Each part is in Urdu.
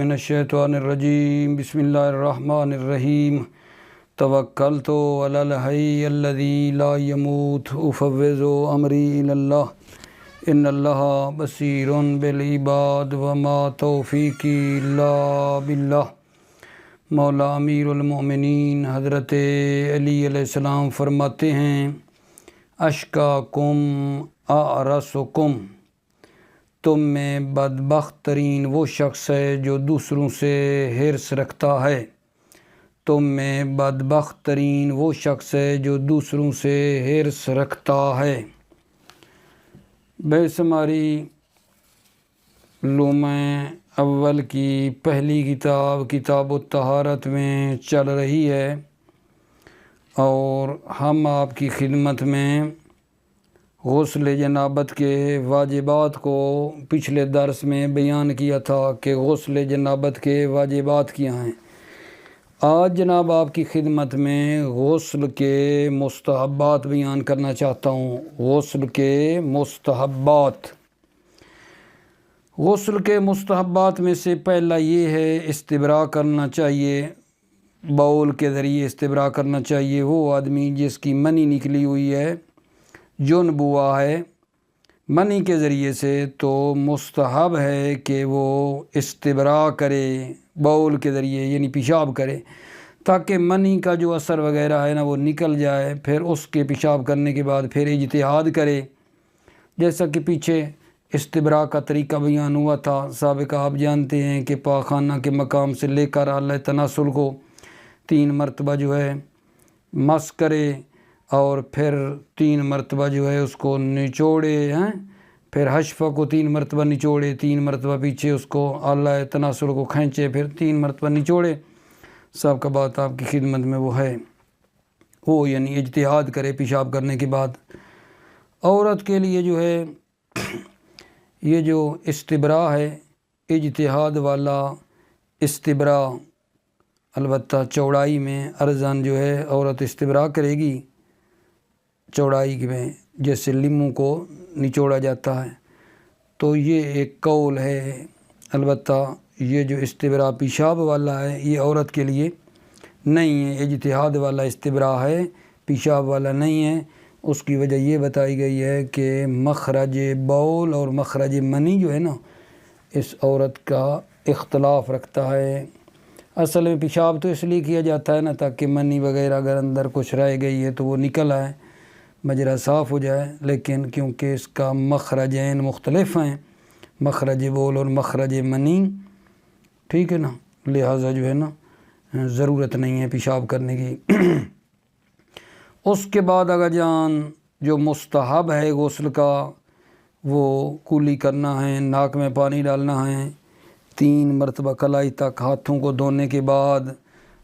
من الشیطان الرجیم بسم اللہ الرحمن الرحیم توکلت علی الحی الذی لا یموت افوض امری الی اللہ ان اللہ بصیر بالعباد وما توفیقی الا باللہ۔ مولا امیر المؤمنین حضرت علی علیہ السلام فرماتے ہیں اشکاکم اعرسکم، تم میں بدبخت ترین وہ شخص ہے جو دوسروں سے حرص رکھتا ہے۔ تم میں بدبخت ترین وہ شخص ہے جو دوسروں سے حرص رکھتا ہے۔ بےشماری علوم اول کی پہلی کتاب کتاب الطہارت میں چل رہی ہے اور ہم آپ کی خدمت میں غسل جنابت کے واجبات کو پچھلے درس میں بیان کیا تھا کہ غسل جنابت کے واجبات کیا ہیں۔ آج جناب آپ کی خدمت میں غسل کے مستحبات بیان کرنا چاہتا ہوں۔ غسل کے مستحبات، غسل کے مستحبات میں سے پہلا یہ ہے استبراء کرنا چاہیے، بول کے ذریعے استبراء کرنا چاہیے۔ وہ آدمی جس کی منی نکلی ہوئی ہے، جنب ہوا ہے منی کے ذریعے سے، تو مستحب ہے کہ وہ استبراء کرے بول کے ذریعے، یعنی پیشاب کرے، تاکہ منی کا جو اثر وغیرہ ہے نا وہ نکل جائے۔ پھر اس کے پیشاب کرنے کے بعد پھر اجتہاد کرے، جیسا کہ پیچھے استبراء کا طریقہ بیان ہوا تھا سابقہ۔ آپ جانتے ہیں کہ پاخانہ کے مقام سے لے کر اعلی تناسل کو 3 مرتبہ جو ہے مس کرے اور پھر 3 مرتبہ جو ہے اس کو نچوڑے ہیں، پھر حشفہ کو 3 مرتبہ نچوڑے، 3 مرتبہ پیچھے اس کو اعلی تناسل کو کھینچے، پھر 3 مرتبہ نچوڑے۔ سب کا بات آپ کی خدمت میں وہ ہے، وہ یعنی اجتہاد کرے پیشاب کرنے کے بعد۔ عورت کے لیے جو ہے یہ جو استبراء ہے، اجتہاد والا استبراء، البتہ چوڑائی میں ارزان جو ہے عورت استبراء کرے گی، چوڑائی میں جیسے لیموں کو نچوڑا جاتا ہے، تو یہ ایک قول ہے۔ البتہ یہ جو استبراء پیشاب والا ہے یہ عورت کے لیے نہیں ہے، اجتہاد والا استبراء ہے، پیشاب والا نہیں ہے۔ اس کی وجہ یہ بتائی گئی ہے کہ مخرج بول اور مخرج منی جو ہے نا، اس عورت کا اختلاف رکھتا ہے۔ اصل میں پیشاب تو اس لیے کیا جاتا ہے نا تاکہ منی وغیرہ اگر اندر کچھ رہ گئی ہے تو وہ نکل آئے، مجرا صاف ہو جائے، لیکن کیونکہ اس کا مخرجین مختلف ہیں، مخرج بول اور مخرج منی، ٹھیک ہے نا، لہٰذا جو ہے نا ضرورت نہیں ہے پیشاب کرنے کی۔ اس کے بعد اگر جان جو مستحب ہے غسل کا، وہ کولی کرنا ہے، ناک میں پانی ڈالنا ہے 3 مرتبہ کلائی تک ہاتھوں کو دھونے کے بعد،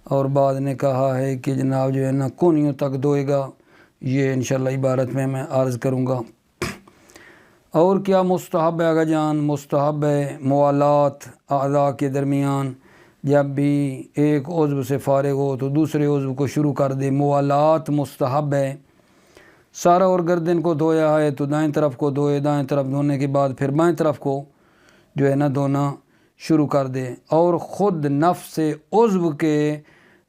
اور بعد نے کہا ہے کہ جناب جو ہے نا کونیوں تک دھوئے گا، یہ انشاءاللہ عبارت میں عرض کروں گا۔ اور کیا مستحب ہے اگر جان؟ مستحب ہے موالات اعضاء کے درمیان، جب بھی ایک عضو سے فارغ ہو تو دوسرے عضو کو شروع کر دے، موالات مستحب ہے۔ سارا اور گردن کو دھویا ہے تو دائیں طرف کو دھوئے، دائیں طرف دھونے کے بعد پھر بائیں طرف کو جو ہے نا دھونا شروع کر دے۔ اور خود نفس عضو کے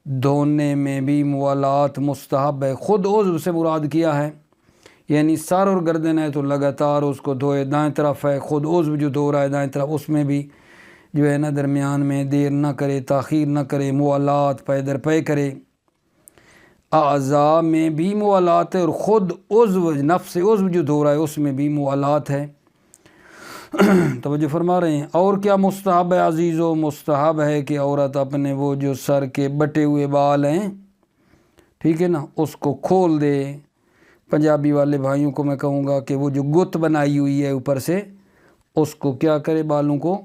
دھونے میں بھی موالات مستحب ہے۔ خود عضو سے مراد کیا ہے، یعنی سر اور گردن ہے تو لگاتار اس کو دھوئے، دائیں طرف ہے خود عضو جو دھو رہا ہے دائیں طرف، اس میں بھی جو ہے نا درمیان میں دیر نہ کرے، تاخیر نہ کرے، موالات پے در پے کرے۔ اعضاء میں بھی موالات ہے اور خود عضو نفس عضو جو دھو رہا ہے اس میں بھی موالات ہے۔ توجہ فرما رہے ہیں۔ اور کیا مستحب ہے عزیزو؟ مستحب ہے کہ عورت اپنے وہ جو سر کے بٹے ہوئے بال ہیں، ٹھیک ہے نا، اس کو کھول دے۔ پنجابی والے بھائیوں کو میں کہوں گا کہ وہ جو گت بنائی ہوئی ہے اوپر سے، اس کو کیا کرے، بالوں کو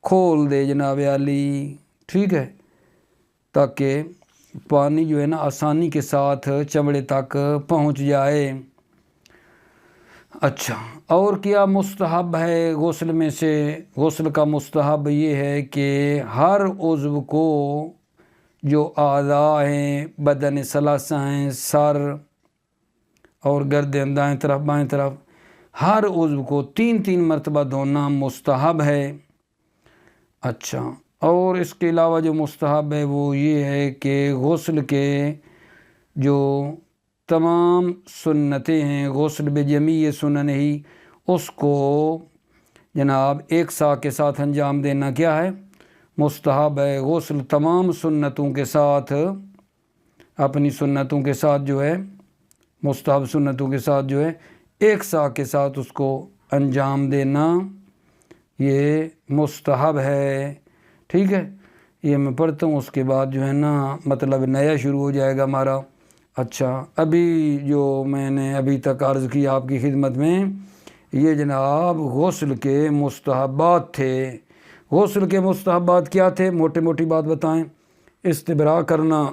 کھول دے جناب علی، ٹھیک ہے، تاکہ پانی جو ہے نا آسانی کے ساتھ چمڑے تک پہنچ جائے۔ اچھا، اور کیا مستحب ہے غسل میں سے؟ غسل کا مستحب یہ ہے کہ ہر عضو کو جو اعضاء ہیں، بدن ثلاثہ ہیں، سر اور گردن دائیں طرف بائیں طرف، ہر عضو کو 3 مرتبہ دھونا مستحب ہے۔ اچھا، اور اس کے علاوہ جو مستحب ہے وہ یہ ہے کہ غسل کے جو تمام سنتیں ہیں، غسل بجمیع سنن ہی، اس کو جناب ایک سا کے ساتھ انجام دینا کیا ہے؟ مستحب ہے۔ غسل تمام سنتوں کے ساتھ، اپنی سنتوں کے ساتھ جو ہے، مستحب سنتوں کے ساتھ جو ہے ایک سا کے ساتھ اس کو انجام دینا یہ مستحب ہے۔ ٹھیک ہے، یہ میں پڑھتا ہوں، اس کے بعد جو ہے نا مطلب نیا شروع ہو جائے گا ہمارا۔ اچھا، ابھی جو میں نے ابھی تک عرض کی آپ کی خدمت میں، یہ جناب غسل کے مستحبات تھے۔ غسل کے مستحبات کیا تھے؟ موٹی موٹی بات بتائیں۔ استبراء کرنا،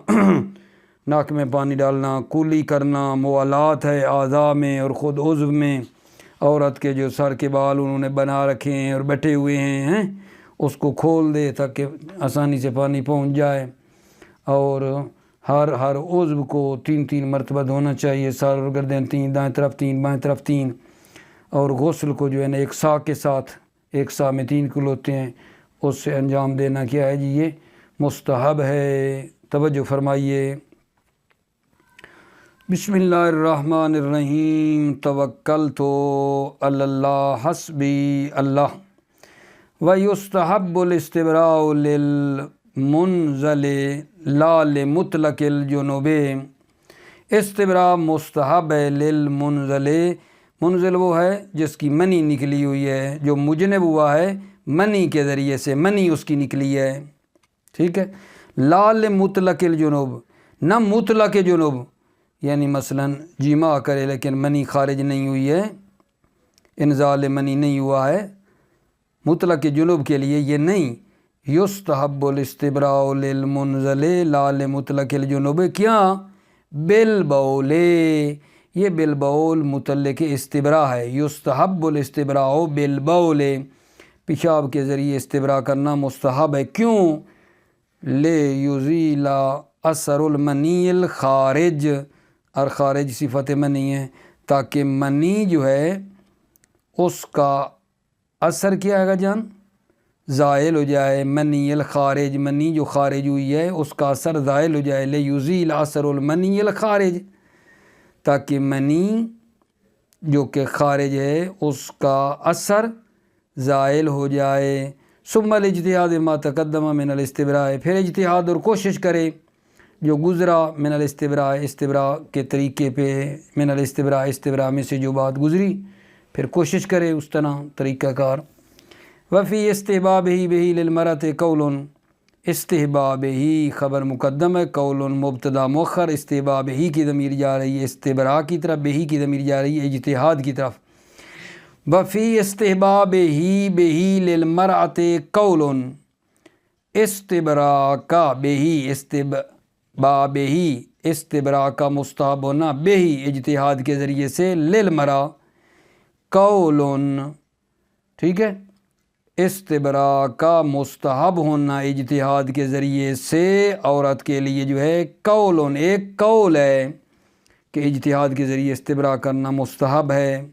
ناک میں پانی ڈالنا، کولی کرنا، موالات ہے اعضاء میں اور خود عضو میں۔ عورت کے جو سر کے بال انہوں نے بنا رکھے ہیں اور بیٹھے ہوئے ہیں، اس کو کھول دے تاکہ آسانی سے پانی پہنچ جائے۔ اور ہر عضو کو 3 مرتبہ دھونا چاہیے، سر اور گردن 3، دائیں طرف 3، بائیں طرف 3۔ اور غسل کو جو ہے نا ایک سا کے ساتھ، ایک سا میں 3 کل ہوتے ہیں، اس سے انجام دینا کیا ہے جی؟ یہ مستحب ہے۔ توجہ فرمائیے۔ بسم اللہ الرحمن الرحیم۔ توکلت علی اللہ حسبی اللہ۔ وَيُسْتَحَبُّ الْإِسْتِبْرَاءُ لِلْمُنْزَلِ لَا لِمُطْلَقِ الْجُنُوبِ۔ استبراء مستحب ہے للمنزل، منزل وہ ہے جس کی منی نکلی ہوئی ہے، جو مجنب ہوا ہے منی کے ذریعے سے، منی اس کی نکلی ہے۔ ٹھیک ہے، لا لمطلق الجنوب، نہ مطلق جنوب، یعنی مثلا جماع کرے لیکن منی خارج نہیں ہوئی ہے، انزال منی نہیں ہوا ہے، مطلق جنوب کے لیے یہ نہیں۔ یستحب الاستبراء للمنزل لا لمطلق الجنوب، کیا؟ بالبول، یہ بالبول متعلق استبراء ہے۔ یستحب الاستبراء بالبول، پیشاب کے ذریعے استبراء کرنا مستحب ہے۔ کیوں؟ لیزیل اثر المنی الخارج، اور خارج صفت منی ہے، تاکہ منی جو ہے اس کا اثر کیا ہے گا جان؟ زائل ہو جائے۔ منی الخارج، منی جو خارج ہوئی ہے اس کا اثر زائل ہو جائے۔ لیزیل اثر المنی الخارج، تاکہ منی جو کہ خارج ہے اس کا اثر زائل ہو جائے۔ ثم الاجتہاد ما تقدم من الاستبراء، پھر اجتہاد اور کوشش کرے جو گزرا من الاستبراء، استبراء کے طریقے پہ، من الاستبراء، استبراء میں سے جو بات گزری پھر کوشش کرے اس طرح طریقہ کار۔ وفی استحبابہ بہ للمرأۃ قول، استحباب ہی خبر مقدم ہے، قول مبتدا مؤخر، استحباب ہی کی ضمیر جا رہی ہے استبراء کی طرف، بہی کی ضمیر جا رہی ہے اجتہاد کی طرف۔ وفی استحباب ہی بہی للمرأۃ قول، استبراء کا بہی، استحباب ہی استبراء کا مستحب ہونا، بہی اجتہاد کے ذریعے سے، للمرأ قول، ٹھیک ہے، استبراء کا مستحب ہونا اجتہاد کے ذریعے سے عورت کے لیے جو ہے قول، ایک قول ہے کہ اجتہاد کے ذریعے استبراء کرنا مستحب ہے۔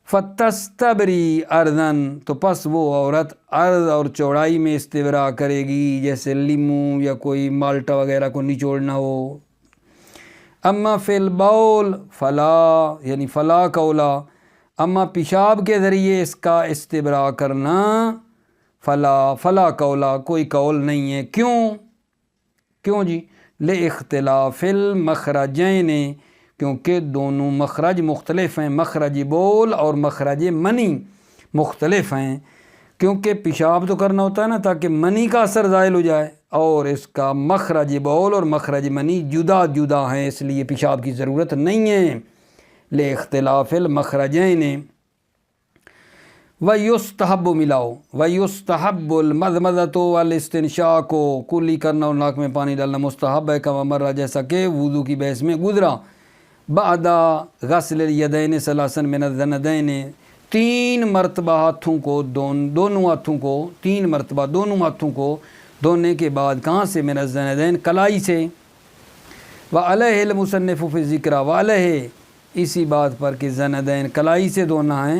فتستبری اردن، تو پس وہ عورت عرض اور چوڑائی میں استبراء کرے گی، جیسے لیمو یا کوئی مالٹا وغیرہ کو نچوڑنا ہو۔ اما فی البول فلا، یعنی فلا قولا، اما پیشاب کے ذریعے اس کا استبراء کرنا، فلا قولا، کوئی قول نہیں ہے۔ کیوں جی؟ لاختلاف المخرجین، کیونکہ دونوں مخرج مختلف ہیں، مخرج بول اور مخرج منی مختلف ہیں۔ کیونکہ پیشاب تو کرنا ہوتا ہے نا تاکہ منی کا اثر زائل ہو جائے، اور اس کا مخرج بول اور مخرج منی جدا جدا ہیں، اس لیے پیشاب کی ضرورت نہیں ہے۔ لاختلاف المخرجین۔ ویستحب، ملاؤ، ویستحب المضمضۃ والاستنشاق، کلی کرنا اور ناک میں پانی ڈالنا مستحب ہے، کما مرہ، جیسا کہ وضو کی بحث میں گزرا۔ بعد غسل الیدین ثلاثا من الذنبین، 3 مرتبہ ہاتھوں کو، دونوں ہاتھوں کو 3 مرتبہ دونوں ہاتھوں کو دھونے کے بعد، کہاں سے؟ من الذنبین، کلائی سے۔ وعلیہ المصنف فی الذکر، وعلیہ، اسی بات پر کہ ذنبین کلائی سے دھونا ہے،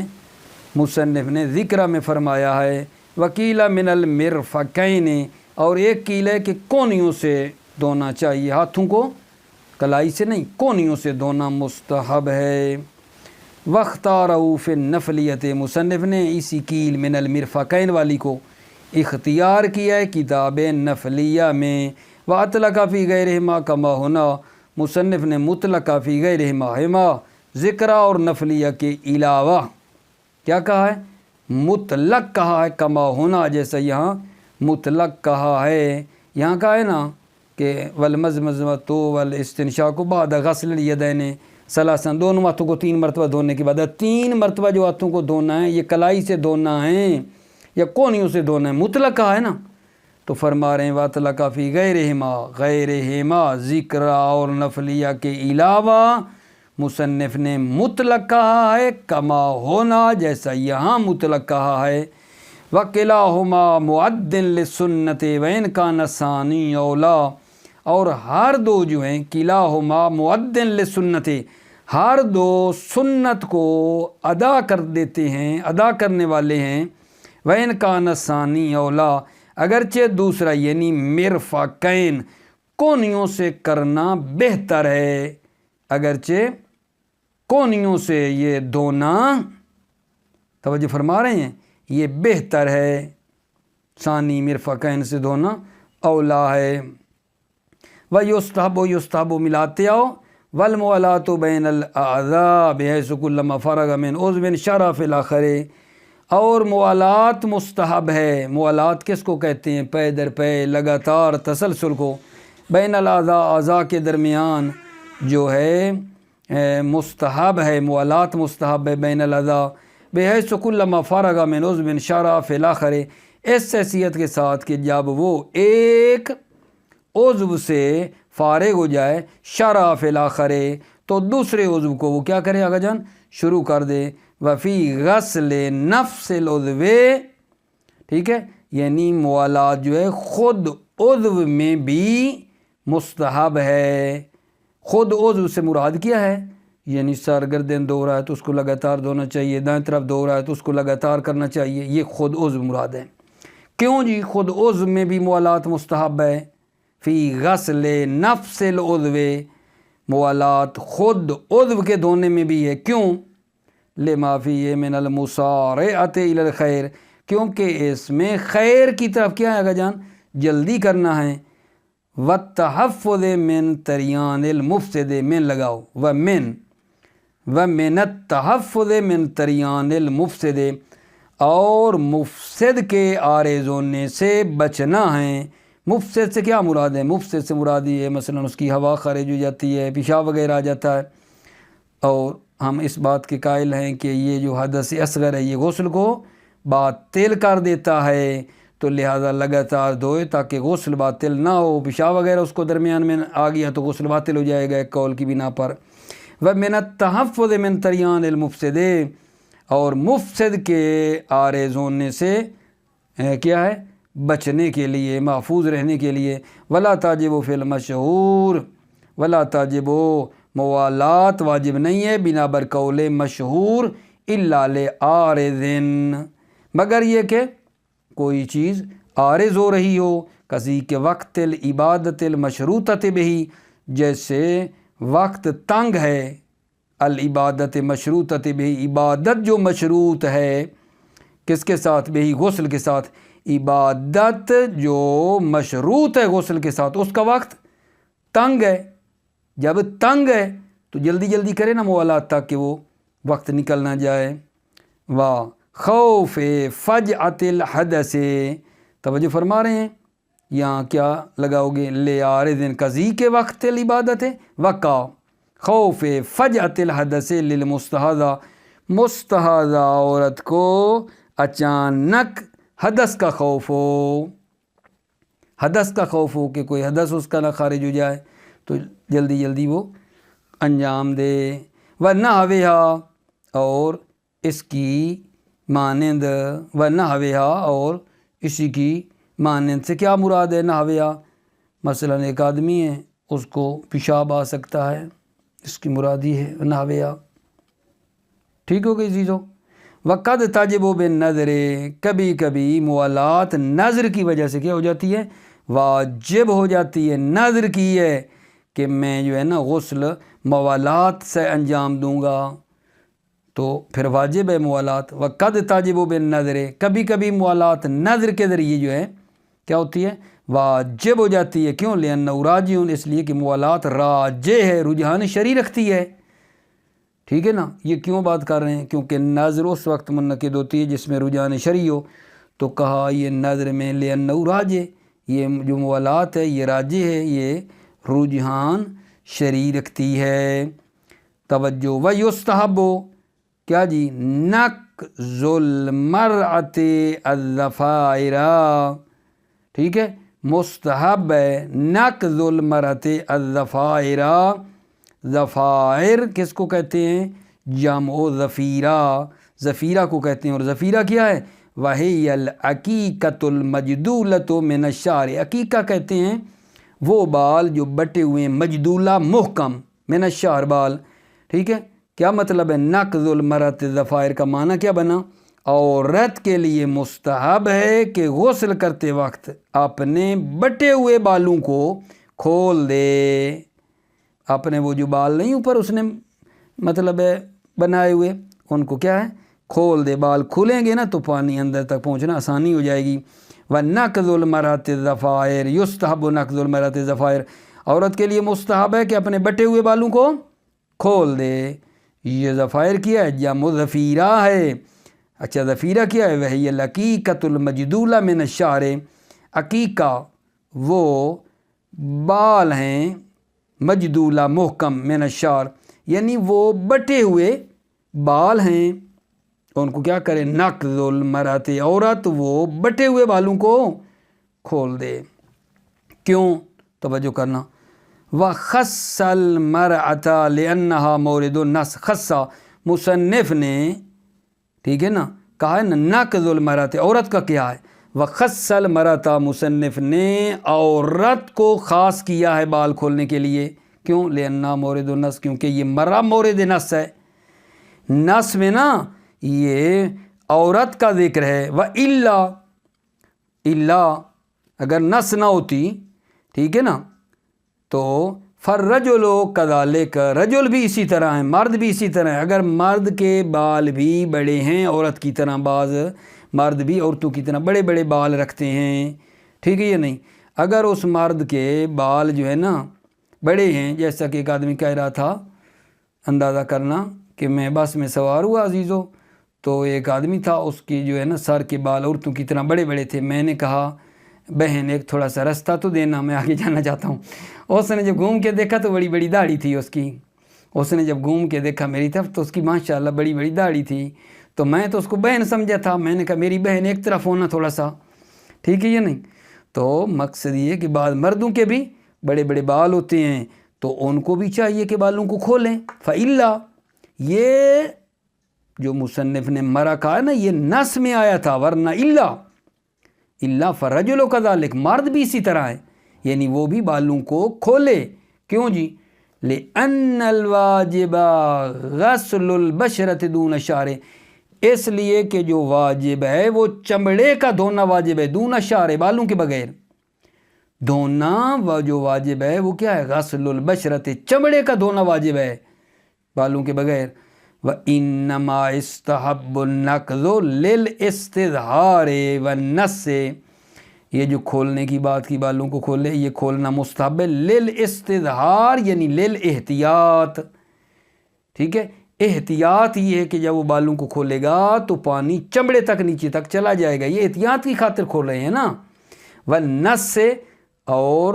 مصنف نے ذکر میں فرمایا ہے وکیلا من المرفقین، اور ایک قیل ہے کہ کونیوں سے دھونا چاہیے، ہاتھوں کو کلائی سے نہیں، کونیوں سے دھونا مستحب ہے۔ واختارہ فی النفلیت، مصنف نے اسی قیل من المرفقین والی کو اختیار کیا ہے کتاب نفلیہ میں۔ واطلق فی غیرہما کما ہونا، مصنف نے مطلق فی غیرہما ہما ذکر اور نفلیہ کے علاوہ کیا کہا ہے؟ مطلق کہا ہے، کما ہونا جیسا یہاں مطلق کہا ہے۔ یہاں کہا ہے نا کہ والمزمزۃ والاستنشاق بعد غسل الیدین ثلاثا، دونوں ہاتھوں کو 3 مرتبہ دھونے کے بعد، 3 مرتبہ جو ہاتھوں کو دھونا ہے یہ کلائی سے دھونا ہے یا کونیوں سے دھونا ہے، مطلق کہا ہے نا۔ تو فرما رہے ہیں واطلق فی غیرہما ذکر اور نفلیہ کے علاوہ مصنف نے مطلق کہا ہے کما ہونا جیسا یہاں مطلق کہا ہے۔ وَقِلَاهُمَا مُعَدٍ لِلسُنَّةِ وَإِنْ كَانَ الثَّانِي أَوْلَىٰ، اور ہر دو جو ہیں کلاہما مُعَدٍ لِلسُنَّةِ، ہر دو سنت کو ادا کر دیتے ہیں، ادا کرنے والے ہیں۔ وَإِنْ كَانَ الثَّانِي أَوْلَىٰ، اگرچہ دوسرا یعنی مرفقین کونیوں سے کرنا بہتر ہے، اگرچہ کونیوں سے یہ دھونا، توجہ فرما رہے ہیں، یہ بہتر ہے، ثانی مرفقین سے دھونا اولا ہے۔ وَيُسْتَحَبُّ ملاتے آؤ وَالْمُوَالَاةُ بَيْنَ الْأَعْضَاءِ بِحَيْثُ كُلَّمَا فَرَغَ مِنْ عُضْوٍ شَرَعَ فِي الْآخَرِ، اور موالات مستحب ہے۔ موالات کس کو کہتے ہیں؟ پے در پے لگاتار تسلسل کو، بین الاعضاء اعضاء کے درمیان جو ہے مستحب ہے، موالات مستحب ہے بین الاعضاء، بحیث کلما فرغ من عضو شرع فی الآخر، اس حیثیت کے ساتھ کہ جب وہ ایک عضو سے فارغ ہو جائے، شرع فی الآخر، تو دوسرے عضو کو وہ کیا کرے آقا جان؟ شروع کر دے۔ وفی غسل نفس العضو، ٹھیک ہے، یعنی موالات جو ہے خود عضو میں بھی مستحب ہے۔ خود عضو سے مراد کیا ہے؟ یعنی سر گردن دھو رہا ہے تو اس کو لگاتار دھونا چاہیے، دائیں طرف دھو رہا ہے تو اس کو لگاتار کرنا چاہیے، یہ خود عضو مراد ہے۔ کیوں جی خود عضو میں بھی موالات مستحب ہے؟ فی غسل نفس العضو، موالات خود عضو کے دھونے میں بھی ہے، کیوں؟ لما فیہ من المسارعۃ الی الخیر، کیونکہ اس میں خیر کی طرف کیا ہے آقا جان؟ جلدی کرنا ہے۔ والتحفظ من طریان المفسد، من لگاؤ، ومن التحفظ من طریان المفسد، اور مفسد کے آرے ہونے سے بچنا ہے۔ مفسد سے کیا مراد ہے؟ مفسد سے مراد یہ ہے مثلا اس کی ہوا خارج ہو جاتی ہے، پیشاب وغیرہ آ جاتا ہے، اور ہم اس بات کے قائل ہیں کہ یہ جو حدث اصغر ہے یہ غسل کو باطل کر دیتا ہے، تو لہذا لگاتار دھوئے تاکہ غسل باطل نہ ہو۔ پیشاب وغیرہ اس کو درمیان میں آ گیا تو غسل باطل ہو جائے گا ایک قول کی بنا پر۔ وَمِنَ التَّحَفُّظِ مِن طَرْيَانِ الْمُفْسِدِ، اور مفسد کے عارض ہونے سے کیا ہے؟ بچنے کے لیے، محفوظ رہنے کے لیے۔ وَلَا تَعْجِبُ فِي الْمَشْهُورِ، وَلَا تَعْجِبُ، موالات واجب نہیں ہے بنا بر قول مشہور، إِلَّا لِعَارِضٍ، مگر یہ کہ کوئی چیز عارض ہو رہی ہو، کسی کے وقت العبادت المشروطۃ بہی، جیسے وقت تنگ ہے، العبادت مشروطۃ بہی، عبادت جو مشروط ہے کس کے ساتھ؟ بہی، غسل کے ساتھ، عبادت جو مشروط ہے غسل کے ساتھ اس کا وقت تنگ ہے۔ جب تنگ ہے تو جلدی جلدی کرے نا موالات تاکہ وہ وقت نکل نہ جائے۔ واہ خوف فجعۃ الحدث، توجہ فرما رہے ہیں، یہاں کیا لگاؤ گے؟ لعارض قضی کے وقت العبادت ہے، وقع خوف فجعۃ الحدث للمستحاضہ، مستحاضہ عورت کو اچانک حدث کا خوف ہو، حدث کا خوف ہو کہ کوئی حدث اس کا نہ خارج ہو جائے تو جلدی جلدی وہ انجام دے۔ وَنَحْوِهَا، اور اس کی مانند، وَنَحْوِهَا، اور اسی کی مانند سے کیا مراد ہے؟ نحویہ، مثلا ایک آدمی ہے اس کو پیشاب آ سکتا ہے، اس کی مراد ہی ہے نحویہ، ٹھیک ہو گئی چیزوں۔ وقد تجب بالنظر، کبھی کبھی موالات نظر کی وجہ سے کیا ہو جاتی ہے؟ واجب ہو جاتی ہے، نظر کی ہے کہ میں جو ہے نا غسل موالات سے انجام دوں گا تو پھر واجب ہے موالات۔ وقد تجب بالنظر، کبھی کبھی موالات نظر کے ذریعے جو ہے کیا ہوتی ہے؟ واجب ہو جاتی ہے۔ کیوں؟ لأنہ راجع، اس لیے کہ موالات راجع ہے، رجحان شرعی رکھتی ہے، ٹھیک ہے نا۔ یہ کیوں بات کر رہے ہیں؟ کیونکہ نظر اس وقت منعقد ہوتی ہے جس میں رجحان شرعی ہو، تو کہا یہ نظر میں لأنہ راجع، یہ جو موالات ہے یہ راجع ہے، یہ رجحان شرعی رکھتی ہے۔ توجہ، ویستحب، کیا جی؟ نقض المرأۃ الضفائر، ٹھیک ہے، مستحب ہے نقض المرأۃ الضفائر۔ ضفائر کس کو کہتے ہیں؟ جمع ضفیرہ، ضفیرہ کو کہتے ہیں، اور ضفیرہ کیا ہے؟ وہی العقیقۃ المجدولۃ من الشعر، عقیقہ کہتے ہیں وہ بال جو بٹے ہوئے ہیں، مجدولہ محکم، من الشعر بال، ٹھیک ہے۔ کیا مطلب ہے؟ نقض المرأۃ الضفائر کا معنی کیا بنا؟ عورت کے لیے مستحب ہے کہ غسل کرتے وقت اپنے بٹے ہوئے بالوں کو کھول دے، اپنے وہ جو بال نہیں اوپر اس نے مطلب ہے بنائے ہوئے، ان کو کیا ہے؟ کھول دے۔ بال کھولیں گے نا تو پانی اندر تک پہنچنا آسانی ہو جائے گی۔ وَنَقْضُ الْمَرْأَةِ الضَّفَائِرِ يُسْتَحَبُّ نَقْضُ الْمَرْأَةِ الضَّفَائِرِ، عورت کے لیے مستحب ہے کہ اپنے بٹے ہوئے بالوں کو کھول دے۔ یہ ضفائر کیا ہے؟ جمع ضفیرہ ہے۔ اچھا، ضفیرہ کیا ہے؟ وہی العقیقۃ المجدولہ من الشعر، عقیقہ وہ بال ہیں مجدولہ محکم من الشعر، یعنی وہ بٹے ہوئے بال ہیں، ان کو کیا کرے؟ نقض المرأۃ، عورت وہ بٹے ہوئے بالوں کو کھول دے۔ کیوں؟ توجہ کرنا۔ وَخَصَّ الْمَرْأَةَ لِأَنَّهَا مَوْرِدُ النَّص، خصہ مصنف نے، ٹھیک ہے نا، کہا ہے نا نقض المرأۃ، عورت کا کیا ہے؟ وَخَصَّ الْمَرْأَةَ، مصنف نے عورت کو خاص کیا ہے بال کھولنے کے لیے۔ کیوں؟ لِأَنَّهَا مَوْرِدُ النَّص، کیونکہ یہ مرہ مورد نص ہے، نص میں نا یہ عورت کا ذکر ہے۔ وَإِلَّا، اگر نص نہ ہوتی، ٹھیک ہے نا، تو فَالرَّجُلُ كَذَلِكَ، رجل بھی اسی طرح ہیں، مرد بھی اسی طرح ہیں۔ اگر مرد کے بال بھی بڑے ہیں عورت کی طرح، بعض مرد بھی عورتوں کی طرح بڑے بڑے بال رکھتے ہیں، ٹھیک ہے یا نہیں؟ اگر اس مرد کے بال جو ہے نا بڑے ہیں، جیسا کہ ایک آدمی کہہ رہا تھا، اندازہ کرنا کہ میں بس میں سوار ہوا عزیزو، تو ایک آدمی تھا، اس کی جو ہے نا سر کے بال عورتوں کی طرح بڑے بڑے تھے۔ میں نے کہا بہن ایک تھوڑا سا رستہ تو دینا، میں آگے جانا چاہتا ہوں۔ اس نے جب گھوم کے دیکھا تو بڑی بڑی داڑھی تھی اس کی، اس نے جب گھوم کے دیکھا میری طرف تو اس کی ماشاءاللہ بڑی بڑی داڑھی تھی، تو میں تو اس کو بہن سمجھا تھا، میں نے کہا میری بہن ایک طرف ہونا تھوڑا سا، ٹھیک ہے یا نہیں؟ تو مقصد یہ کہ بعض مردوں کے بھی بڑے بڑے بال ہوتے ہیں تو ان کو بھی چاہیے کہ بالوں کو کھولیں۔ فَإِلَّا، یہ جو مصنف نے مرا کہا ہے نا یہ نص میں آیا تھا، ورنہ الا فَالرَّجُلُ كَذَلِكَ، مرد بھی اسی طرح ہے، یعنی وہ بھی بالوں کو کھولے۔ کیوں جی؟ لِأَنَّ الْوَاجِبَ غَسْلُ الْبَشْرَةِ دُونَ الشَّعْرِ، اس لیے کہ جو واجب ہے وہ چمڑے کا دھونا واجب ہے، دون الشعر، بالوں کے بغیر دھونا، وہ جو واجب ہے وہ کیا ہے؟ غسل البشرۃ، چمڑے کا دھونا واجب ہے بالوں کے بغیر۔ وَإِنَّمَا اسْتَحَبُّ النَّقْضُ لِلْإِسْتِظْهَارِ وَالنَّصِّ، یہ جو کھولنے کی بات کی بالوں کو کھولے، یہ کھولنا مستحب ہے لِلْإِسْتِظْهَار، یعنی لِلْإِحْتِيَاط، ٹھیک ہے۔ احتیاط یہ ہے کہ جب وہ بالوں کو کھولے گا تو پانی چمڑے تک نیچے تک چلا جائے گا، یہ احتیاط کی خاطر کھول رہے ہیں نا۔ وَالنَّصِّ، اور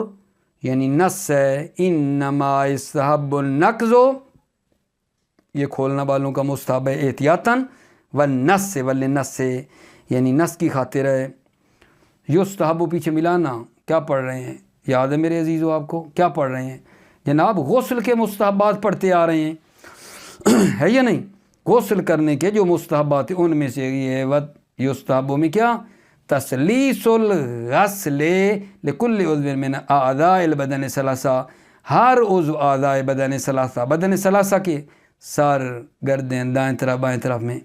یعنی نص ہے، انما استحب النقض، یہ کھولنا بالوں کا مستحب ہے احتیاطاً، والنص، والنص یعنی نص کی خاطر ہے۔ یستحب پیچھے ملانا، کیا پڑھ رہے ہیں؟ یاد ہے میرے عزیزو آپ کو کیا پڑھ رہے ہیں؟ جناب غسل کے مستحبات پڑھتے آ رہے ہیں، ہے یا نہیں؟ غسل کرنے کے جو مستحبات ہیں ان میں سے یہ ہے یستحب میں کیا؟ تسلیس الغسل لکل عضو من اعضاء البدن ثلاثہ، ہر عضو اعضاء بدن ثلاثہ، بدن ثلاثہ کے سر، گردن، دائیں طرف بائیں طرف میں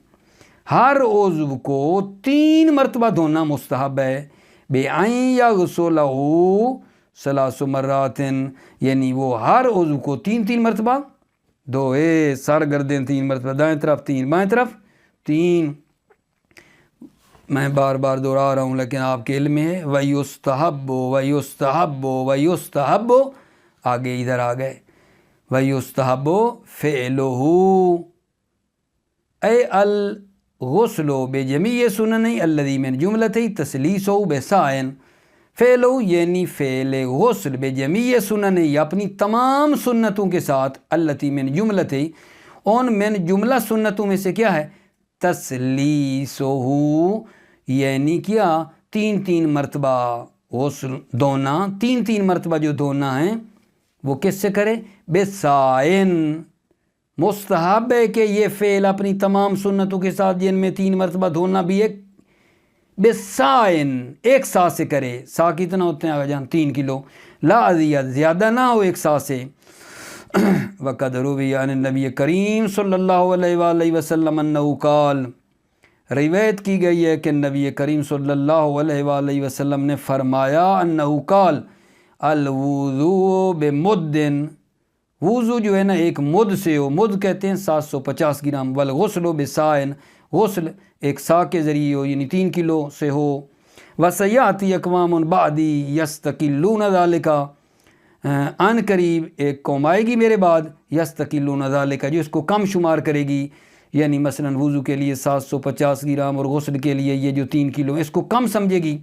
ہر عضو کو 3 مرتبہ دھونا مستحب ہے. بِأَن يَغْسُلَهُ 3 مرات، یعنی وہ ہر عضو کو 3 مرتبہ دھوئے. سر گردن 3 مرتبہ، دائیں طرف 3، بائیں طرف 3. میں بار بار دہرا رہا ہوں لیکن آپ کے علم میں ہے. وَيُسْتَحَبُّ وَيُسْتَحَبُّ وَيُسْتَحَبُّ، آگے ادھر آ گئے. وَيُسْتَحَبُّ فِعْلُهُ اے الغسل بجمیع سنن الذی من جملتی تسلیسہ بسائن. فعلو یعنی فعل غسل بجمیع سنن، اپنی تمام سنتوں کے ساتھ، التی من جملتی، ان من جملہ سنتوں میں سے کیا ہے؟ تسلیسہ، یعنی کیا 3 مرتبہ غسل دھونا. 3 مرتبہ جو دھونا ہے وہ کس سے کرے؟ بسائن. مستحب ہے کہ یہ فعل اپنی تمام سنتوں کے ساتھ جن میں 3 مرتبہ دھونا بھی ایک بسائن، ایک سا سے کرے. سا کتنا ہوتے ہیں آگا جان؟ 3 کلو. لا ازید، زیادہ نہ ہو ایک سا سے. وقد روی عن النبی کریم صلی اللہ علیہ وآلہ وسلم انہ قال، روایت کی گئی ہے کہ نبی کریم صلی اللہ علیہ وآلہ وسلم نے فرمایا، انہ قال الوضوء بمد، وضو جو ہے نا ایک مد سے ہو. مد کہتے ہیں 750 گرام. والغسل بسائن، غسل ایک سا کے ذریعے ہو، یعنی 3 کلو سے ہو. وسیاتی اقوام بعدی یستقلون ذالک، ان قریب ایک قوم آئے گی میرے بعد، یستقلون ذالک، جو اس کو کم شمار کرے گی. یعنی مثلا وضو کے لیے 750 گرام اور غسل کے لیے یہ جو 3 کلو اس کو کم سمجھے گی.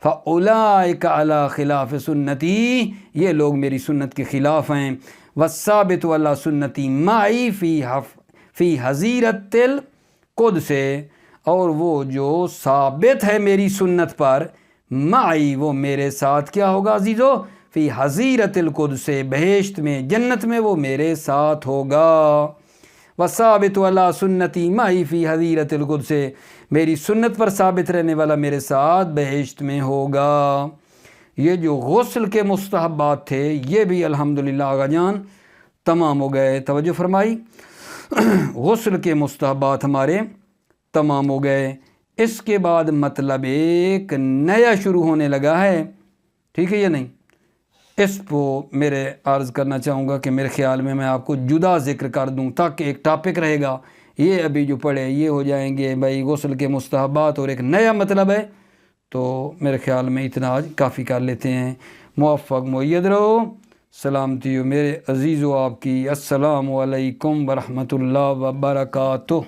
فَأُولَئِكَ عَلَى خِلَافِ سُنَّتِي، یہ لوگ میری سنت کے خلاف ہیں. وَالثَّابِتُ عَلَى سُنَّتِي مَعِي فِي حَظِيرَةِ الْقُدْسِ، اور وہ جو ثابت ہے میری سنت پر، معی وہ میرے ساتھ کیا ہوگا عزیزو؟ فی حظیرۃ القدس، بہشت میں، جنت میں وہ میرے ساتھ ہوگا. وثابت علی سنتی معی فی حظیرۃ القدس، میری سنت پر ثابت رہنے والا میرے ساتھ بہشت میں ہوگا. یہ جو غسل کے مستحبات تھے یہ بھی الحمدللہ آغا جان تمام ہو گئے. توجہ فرمائی، غسل کے مستحبات ہمارے تمام ہو گئے. اس کے بعد مطلب ایک نیا شروع ہونے لگا ہے، ٹھیک ہے یا نہیں؟ اس کو میرے عرض کرنا چاہوں گا کہ میرے خیال میں آپ کو جدا ذکر کر دوں تاکہ ایک ٹاپک رہے گا. یہ ابھی جو پڑھے یہ ہو جائیں گے بھائی غسل کے مستحبات، اور ایک نیا مطلب ہے. تو میرے خیال میں اتنا آج کافی کر لیتے ہیں. موفق مؤید رہو. سلامتی ہو میرے عزیز و آپ کی. السلام علیکم ورحمۃ اللہ وبرکاتہ.